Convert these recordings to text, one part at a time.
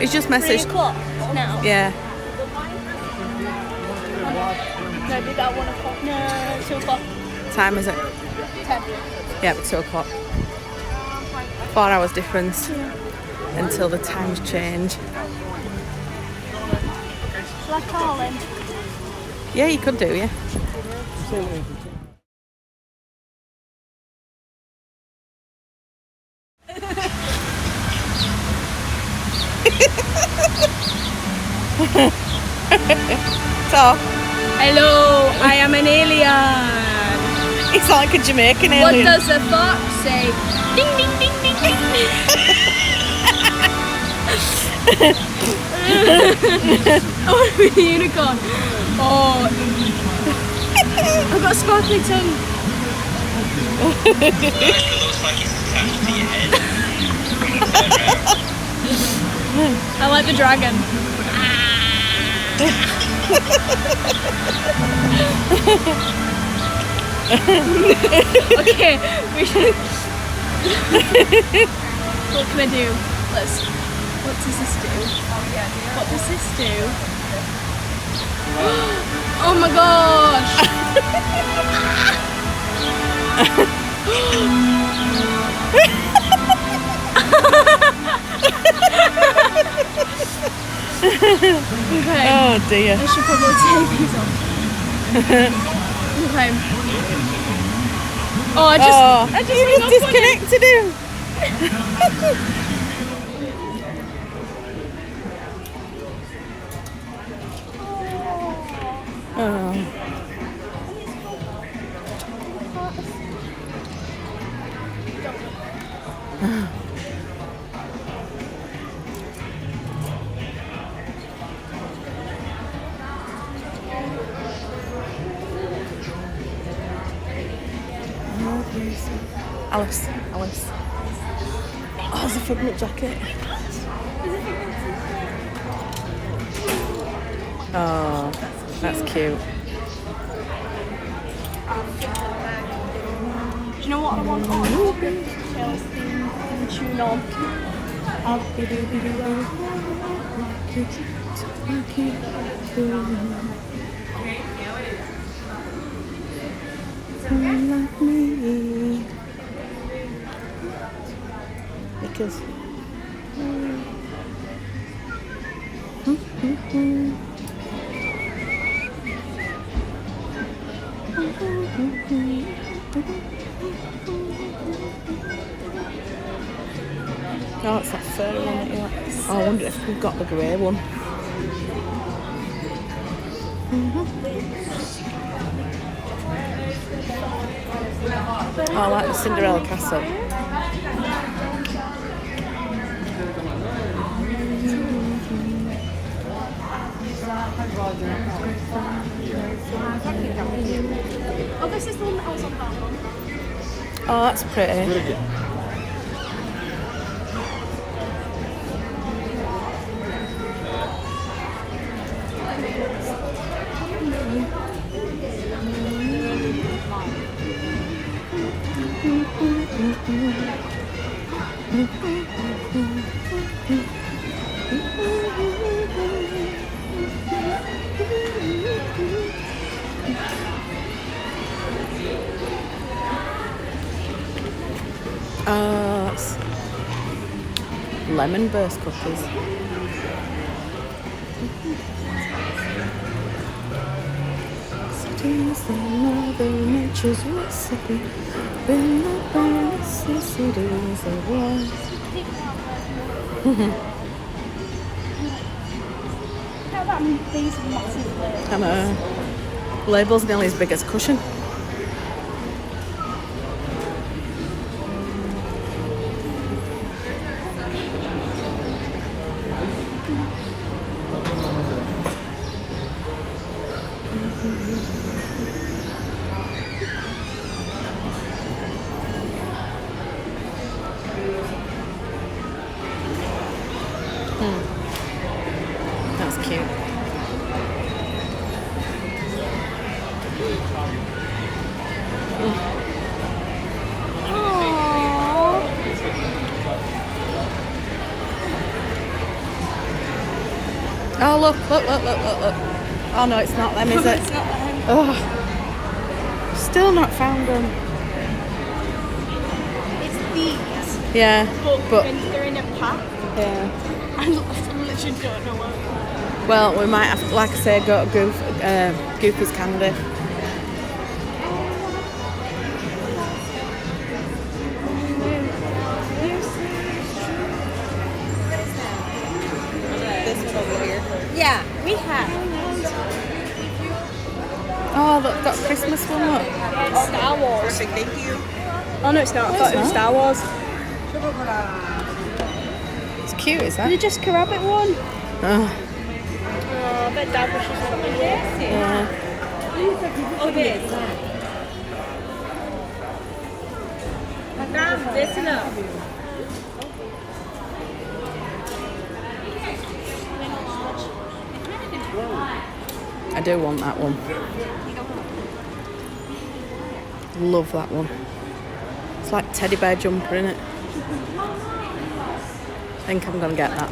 He's just messaged. 3 o'clock now. Yeah. No, be about 1 o'clock. No, 2 o'clock. Time is it? 10. Yeah, but 2 o'clock. 4 hours difference until the times change. Shall I call him? Yeah, you could do, yeah. Talk. Hello, I am an alien. It's like a Jamaican alien. What does the fox say? Ding, ding, ding, ding, ding. Oh, I'm a unicorn. Oh, I've got a sparkly tongue. It looks like it's attached to your head. I like the dragon. Okay, we should. What can I do? What does this do? What does this do? Oh my gosh! Okay. Oh dear. I should probably take these off. Okay. Oh, I just you just disconnected him. Oh. Alice. Oh, there's a figment jacket. Oh, that's cute. Do you know what I want on? Chelsea tune on. Because oh, it's that furry one that you like. Oh, I wonder if we've got the grey one. Oh, I like the Cinderella castle. Oh, this is the one that I was on about. Oh, that's pretty. It's lemon burst cookies. Cities and Mother Nature's recipe. Been the necessities of life. How about these massive labels? I know. Label's nearly as big as cushion. That's cute. Oh, look. Oh, no, it's not them, is it? It's not them. Oh, still not found them. It's these. Yeah, But when they're in a pack, yeah. I literally don't know what. Well, we might have to, like I say, go to Goofy's Candy. This one over here. Yeah, we have. Oh, look, got a Christmas one, look. It's Star Wars. Perfect, thank you. Oh no, it's not. I thought it was not. Star Wars. It's cute, is Is that? it just a rabbit one? Oh, Oh, I bet Dad wishes something here. yeah. Oh, this. Listen up. I do want that one. Love that one. It's like teddy bear jumper, isn't it? I think I'm gonna get that.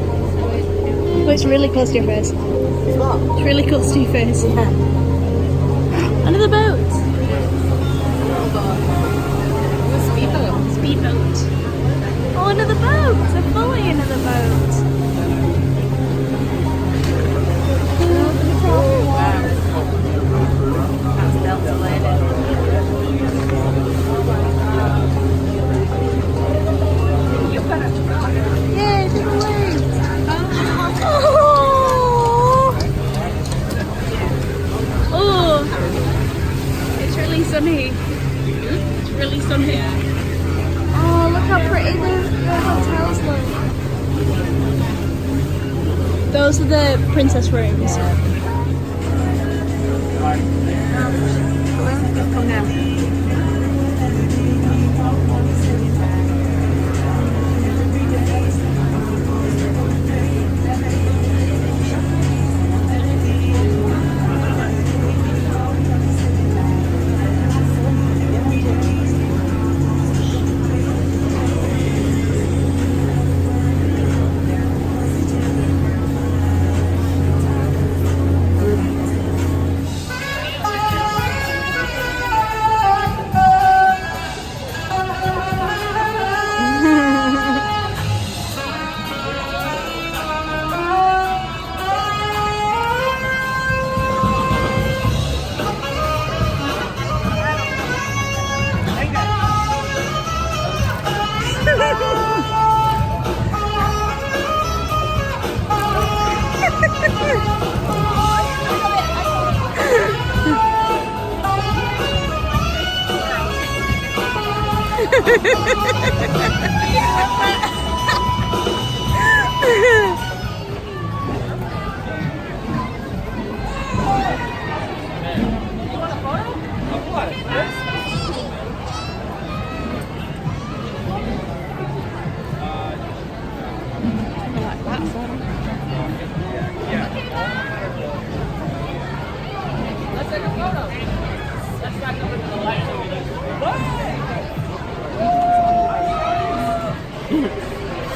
Oh, it's really close to your face. It's really close to your face. Another boat. Speedboat. Oh, another boat. They're fully another boat. That's Delta Lady. Yay, big wave. Oh. Oh. It's really sunny. It's really sunny. Oh, look how pretty the hotels look. Those are the princess rooms. Come now.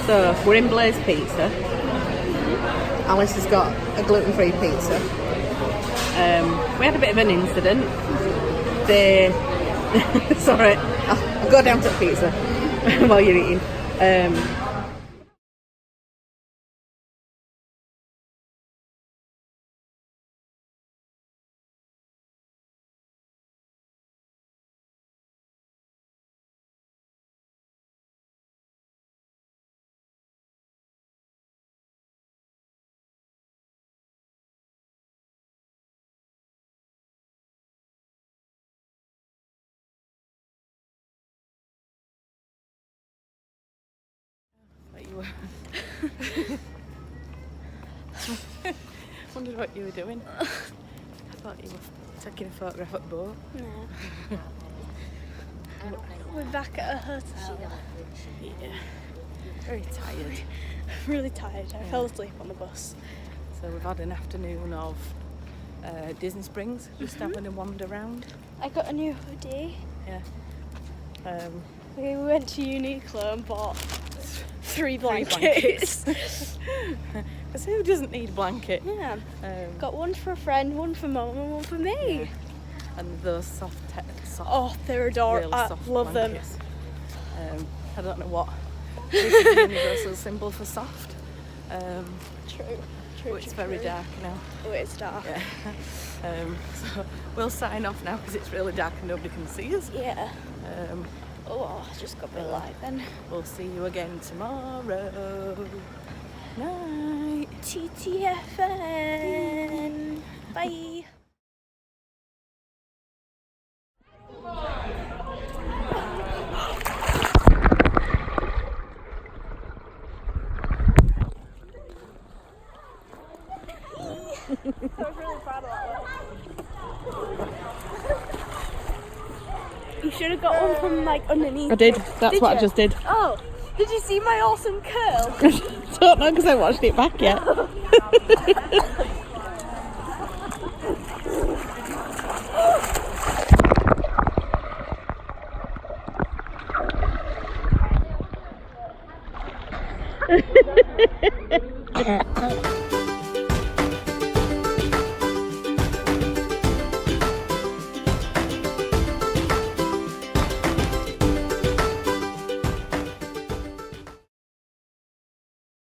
So we're in Blaze Pizza. Alice has got a gluten-free pizza. We had a bit of an incident. They, sorry, I'll go down to the pizza while you're eating. Wondered what you were doing. I thought you were taking a photograph at the boat. No. We're back at a hotel. Yeah. Very tired. Really tired. I fell asleep on the bus. So we've had an afternoon of Disney Springs, just having a wander around. I got a new hoodie. Yeah. We went to Uniqlo and bought 3 blankets. Because who doesn't need a blanket? Yeah. Got one for a friend, one for mum, and one for me. Yeah. And those soft, Oh, they're adorable. really I soft love blankets. I don't know what is the universal symbol for soft. them. True. But it's very dark now. Oh, it's dark. Yeah. So we'll sign off now because it's really dark and nobody can see us. Yeah. Oh, I just got my light then. We'll see you again tomorrow. Night. TTFN. Bye. I was really proud of that one. You should have got one from like underneath. I did. That's Did what you? I just did. Oh, did you see my awesome curl? Don't know because I watched it back yet.